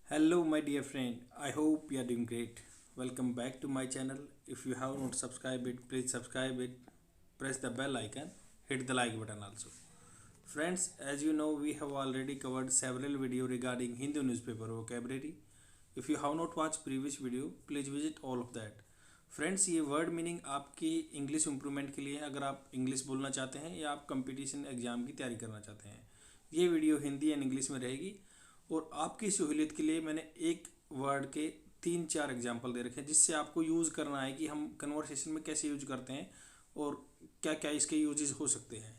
Hello, my dear friend. I hope you are doing great. Welcome back to my channel. If you have not subscribed it, please subscribe it. Press the bell icon. Hit the like button also. Friends, as you know, we have already covered several videos regarding Hindu newspaper vocabulary. If you have not watched previous video, please visit all of that. Friends ये word meaning आपकी English improvement के लिए है अगर आप English बोलना चाहते हैं या आप कंपटीशन एग्जाम की तैयारी करना चाहते हैं। ये वीडियो हिंदी एंड इंग्लिश में रहेगी और आपकी सहूलियत के लिए मैंने एक वर्ड के 3-4 एग्जाम्पल दे रखे हैं जिससे आपको यूज़ करना है कि हम कन्वर्सेशन में कैसे यूज करते हैं और क्या क्या इसके यूजेस हो सकते हैं।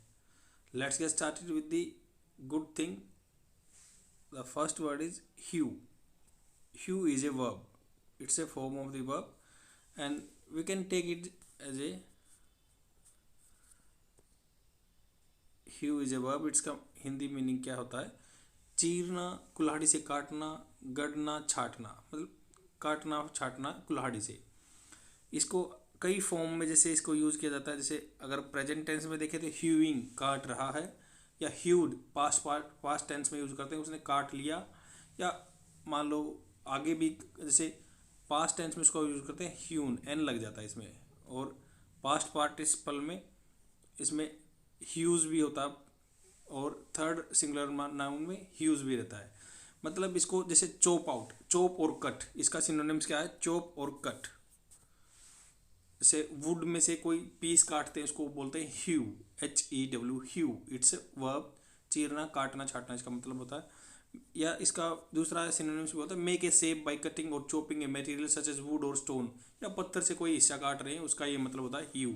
Let's get started with the good thing. The first word is hue. Hue is a verb, it's a form of the verb and we can take it as a hue is a verb। इसका Hindi meaning क्या होता है? चीरना, कुल्हाड़ी से काटना, गड़ना, छाटना, मतलब काटना छाटना कुल्हाड़ी से। इसको कई फॉर्म में जैसे इसको यूज़ किया जाता है, जैसे अगर प्रेजेंट टेंस में देखें तो ह्यूइंग काट रहा है, या ह्यूड पास्ट टेंस में यूज करते हैं उसने काट लिया, या मान लो आगे भी जैसे पास्ट टेंस में इसको यूज करते हैं ह्यून, एन लग जाता है इसमें, और पास्ट पार्टिसिपल में इसमें ह्यूज भी होता है और थर्ड सिंगुलर नाउन में ह्यूज भी रहता है। मतलब इसको जैसे चॉप आउट, चॉप और कट, इसका सिनोनिम्स क्या है? चॉप और कट। जैसे वुड में से कोई पीस काटते हैं उसको बोलते हैं ह्यू, HEW, ह्यू। इट्स वर्ब, चीरना, काटना, छाटना इसका मतलब होता है। या इसका दूसरा सिनोनिम्स भी होता है make a shape by cutting और chopping a material such as wood और स्टोन। या पत्थर से कोई हिस्सा काट रहे हैं उसका ये मतलब होता है ह्यू।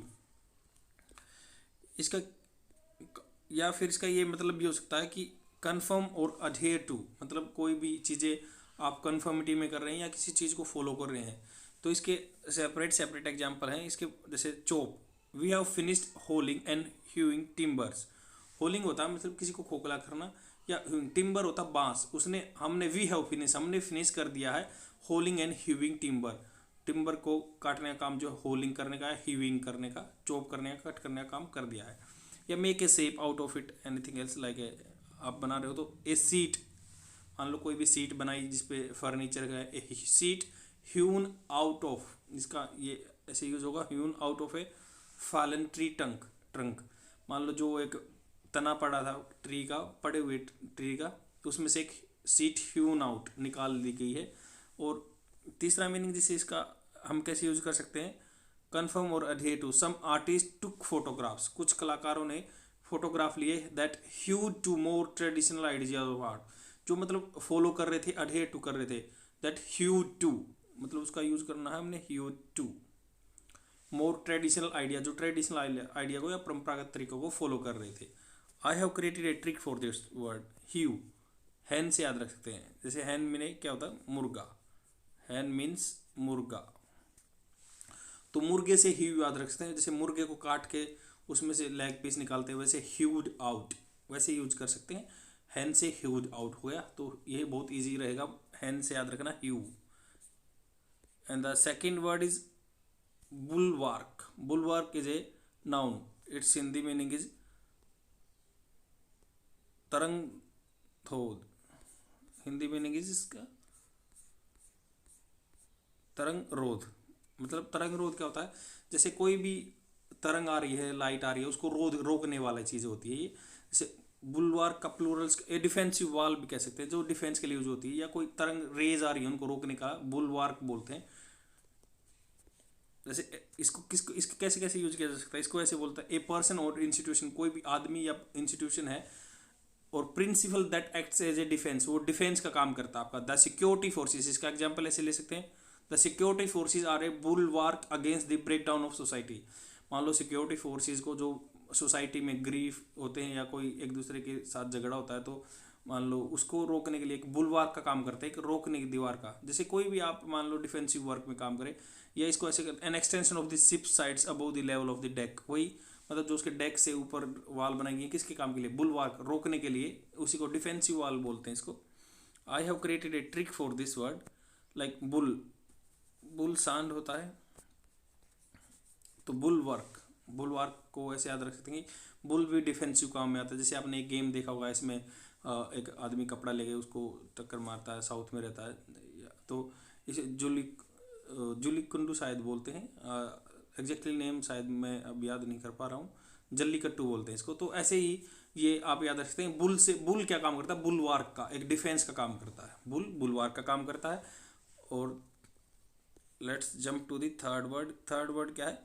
इसका या फिर इसका ये मतलब भी हो सकता है कि कन्फर्म और अडहेयर टू, मतलब कोई भी चीज़ें आप कन्फर्मिटी में कर रहे हैं या किसी चीज़ को फॉलो कर रहे हैं तो इसके सेपरेट एग्जाम्पल हैं इसके। जैसे chop, we have finished hauling and hewing timbers. Hauling होता है मतलब किसी को खोखला करना, या टिम्बर होता बांस, उसने हमने वी हैव फिनिश, हमने फिनिश कर दिया है होलिंग एंड ह्यूइंग टिम्बर। टिम्बर को काटने का काम जो होलिंग करने का है, ह्यूइंग करने का, चॉप करने का, कट करने का काम कर दिया है। या make a shape out of it anything else, like आप बना रहे हो तो ए सीट, मान लो कोई भी सीट बनाई जिसपे फर्नीचर का है, ए सीट ह्यून आउट ऑफ, इसका ये ऐसे यूज होगा Hyun out of A fallen tree trunk. मान लो जो एक तना पड़ा था ट्री का, पड़े हुए ट्री का, तो उसमें से एक सीट ह्यून आउट निकाल दी गई है। और तीसरा मीनिंग जिसे इसका हम कैसे यूज कर सकते हैं, कन्फर्म और adhere to. Some artist took photographs, कुछ कलाकारों ने फोटोग्राफ लिए that hued to more traditional idea of art, जो मतलब फॉलो कर रहे थे, अडहेयर टू कर रहे थे, दैट ह्यूड टू, मतलब उसका यूज करना है हमने hewed to, more traditional idea, जो ट्रेडिशनल आइडिया को या परंपरागत तरीकों को फॉलो कर रहे थे। I have created a trick for this word hew. हैन से याद रख सकते हैं, जैसे हैन मीने क्या होता है? मुर्गा। हैन मीन्स मुर्गा, तो मुर्गे से ह्यू याद रख सकते हैं। जैसे मुर्गे को काट के उसमें से लेग पीस निकालते हैं वैसे ह्यूड आउट, वैसे यूज कर सकते हैं। हैन से ह्यूड आउट हो गया, तो ये बहुत इजी रहेगा, हैन से याद रखना hew. And the second word is bulwark. Bulwark is a noun, it's Hindi meaning is तरंग थोद। हिंदी मीनिंग इज इसका तरंग रोध। मतलब तरंग रोध क्या होता है? जैसे कोई भी तरंग आ रही है, लाइट आ रही है, उसको रोकने वाली चीज़ होती है ये। जैसे बुलवार का प्लूरल्स ए डिफेंसिव वॉल भी कह सकते हैं, जो डिफेंस के लिए यूज होती है, या कोई तरंग रेज आ रही है उनको रोकने का बुलवार्क बोलते हैं। जैसे इसको कैसे कैसे यूज किया जा सकता है? इसको ऐसे बोलता है ए पर्सन और इंस्टीट्यूशन, कोई भी आदमी या इंस्टीट्यूशन है और principle that acts as a defence, वो डिफेंस का काम करता है आपका। द सिक्योरिटी फोर्सेस, इसका एग्जांपल ऐसे ले सकते हैं, the security forces are a bulwark against the break down of society. मान लो सिक्योरिटी फोर्सेस को, जो सोसाइटी में ग्रीफ होते हैं या कोई एक दूसरे के साथ झगड़ा होता है, तो मान लो उसको रोकने के लिए एक बुलवार्क का काम करते हैं, एक रोकने की दीवार का। जैसे कोई भी आप मान लो डिफेंसिव वर्क में काम करे, या इसको ऐसे an extension of the ship sides above the level of the deck, वही मतलब जो उसके डेक से ऊपर वाल बनाई गई है, किसके काम के लिए? बुलवार्क, रोकने के लिए, उसी को डिफेंसिव वाल बोलते हैं इसको। आई have created a trick for this word, like bull, bull सांड होता है, तो बुलवार्क को ऐसे याद रख सकते हैं कि बुल भी डिफेंसिव काम में आता है। जैसे आपने एक गेम देखा होगा, इसमें एक आदमी कपड़ा ले गए उसको टक्कर मारता है, साउथ में रहता है, तो इसे जुलिकुंडू शायद बोलते हैं, एग्जैक्टली नेम शायद मैं अब याद नहीं कर पा रहा हूँ, जल्लीकट्टू बोलते हैं इसको। तो ऐसे ही ये आप याद रख सकते हैं। बुल क्या काम करता है, बुलवार्क का, एक डिफेंस का काम करता है, बुलवार्क का काम करता है। और let's jump to the third word क्या है,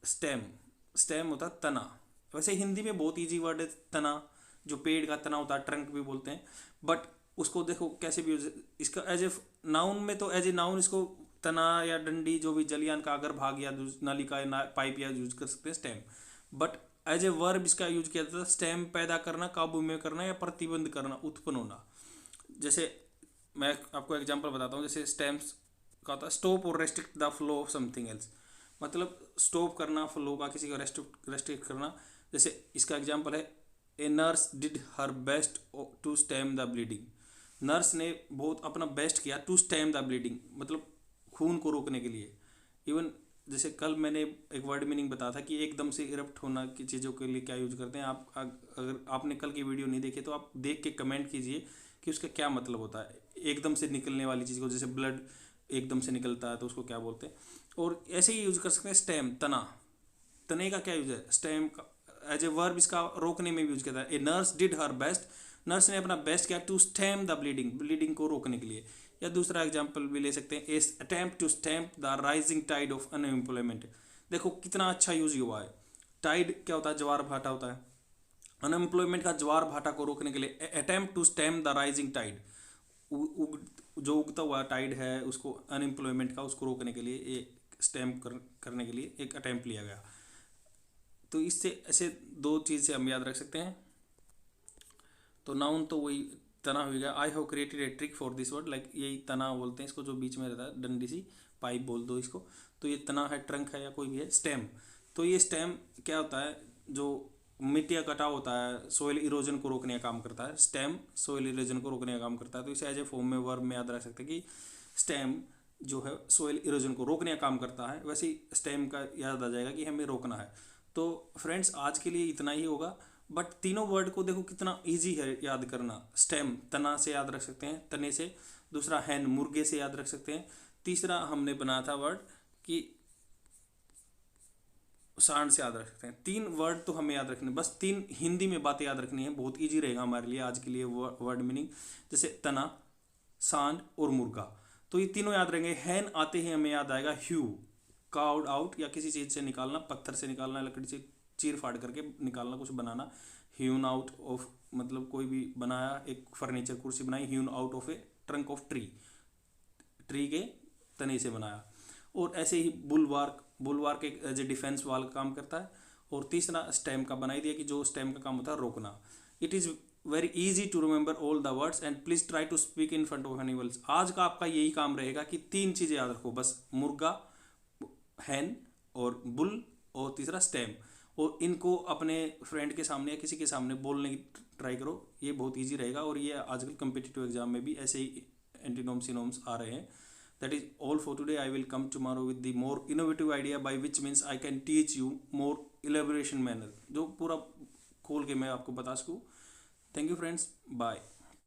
स्टेम होता है तना। वैसे हिंदी में बहुत इजी वर्ड है तना, जो पेड़ का तना होता है, ट्रंक भी बोलते हैं, बट उसको देखो कैसे भी इसका एज ए नाउन में, तो एज ए नाउन इसको तना या डंडी जो भी जलियान का अगर भाग या नलिका या पाइप या यूज कर सकते हैं stem. But as a verb इसका यूज किया जाता है स्टेम पैदा करना, काबू में करना या प्रतिबंध करना, उत्पन्न होना। जैसे मैं आपको एग्जांपल बताता हूँ, जैसे स्टेम्स का होता है स्टॉप और restrict the flow of something else, मतलब स्टॉप करना फ्लो का, किसी का रेस्ट्रिक्ट करना। जैसे इसका एग्जांपल है a nurse did her best to stem the bleeding, nurse ने बहुत अपना बेस्ट किया टू स्टेम द ब्लीडिंग, मतलब खून को रोकने के लिए। इवन जैसे कल मैंने एक वर्ड मीनिंग बताया था कि एकदम से इरप्ट होना की चीज़ों के लिए क्या यूज करते हैं। आप अगर आपने कल की वीडियो नहीं देखी तो आप देख के कमेंट कीजिए कि उसका क्या मतलब होता है। एकदम से निकलने वाली चीज़ को, जैसे ब्लड एकदम से निकलता है तो उसको क्या बोलते हैं। और ऐसे ही यूज कर सकते हैं स्टेम, तने का क्या यूज है, स्टेम का एज ए वर्ब इसका रोकने में भी यूज किया था। ए nurse did her best, nurse ने अपना बेस्ट किया टू स्टेम द ब्लीडिंग को रोकने के लिए। या दूसरा एग्जांपल भी ले सकते हैं, इस attempt to stamp the rising tide of unemployment. देखो कितना अच्छा यूज हुआ है। टाइड क्या होता है, ज्वार भाटा होता है। अनएम्प्लॉयमेंट का ज्वार भाटा को रोकने के लिए attempt to stamp the rising tide, जो उगता हुआ टाइड है उसको, अनएम्प्लॉयमेंट का, उसको रोकने के लिए एक स्टैम्प करने के लिए एक अटेम्प्ट लिया गया। तो इससे ऐसे दो चीज़ से हम याद रख सकते हैं। तो नाउन तो वही तना हो गया। आई have created a trick for this word, like यही तना बोलते हैं इसको, जो बीच में रहता है डंडी सी, पाइप बोल दो इसको। तो ये तना है, ट्रंक है, या कोई भी है। स्टेम, तो ये स्टेम क्या होता है, जो मिट्टी का कटाव होता है, सोइल इरोजन को रोकने का काम करता है। स्टेम सोइल इरोजन को रोकने का काम करता है। तो इसे एज ए फॉर्म में वर्ब में याद रख सकते हैं कि स्टेम जो है सोइल इरोजन को रोकने का काम करता है, वैसे ही स्टेम का याद आ जाएगा कि हमें रोकना है। तो फ्रेंड्स आज के लिए इतना ही होगा। बट तीनों वर्ड को देखो कितना इजी है याद करना। स्टेम तना से याद रख सकते हैं, तने से। दूसरा हैन मुर्गे से याद रख सकते हैं। तीसरा हमने बनाया था वर्ड कि सांड से याद रख सकते हैं। तीन वर्ड तो हमें याद रखने, बस तीन हिंदी में बातें याद रखनी है, बहुत इजी रहेगा हमारे लिए आज के लिए वर्ड मीनिंग। जैसे तना, सांड और मुर्गा, तो ये तीनों याद रहेंगे। हैन आते ही हमें याद आएगा ह्यू, काउड आउट, या किसी चीज़ से निकालना, पत्थर से निकालना, लकड़ी से चीर फाड़ करके निकालना, कुछ बनाना। ह्यून आउट ऑफ, मतलब कोई भी बनाया, एक फर्नीचर कुर्सी बनाई, Hyun out of A trunk of tree के तने से बनाया। और ऐसे ही बुलवार्क एक एज ए डिफेंस वाल का काम करता है। और तीसरा स्टेम का बना ही दिया कि जो स्टेम का काम होता है रोकना। It is very easy to remember all the words and please try to speak in front of animals. आज का आपका यही काम रहेगा कि तीन चीज़ें याद रखो बस, मुर्गा, हैन और बुल, और तीसरा स्टेम। और इनको अपने फ्रेंड के सामने या किसी के सामने बोलने की ट्राई करो, ये बहुत इजी रहेगा। और ये आजकल कम्पिटिटिव एग्जाम में भी ऐसे ही एंटीनोम्स सिनोम्स आ रहे हैं। That is all for today. I will come tomorrow with the more innovative idea, by which means I can teach you more elaboration manner, जो पूरा खोल के मैं आपको बता सकूँ। Thank you friends, bye.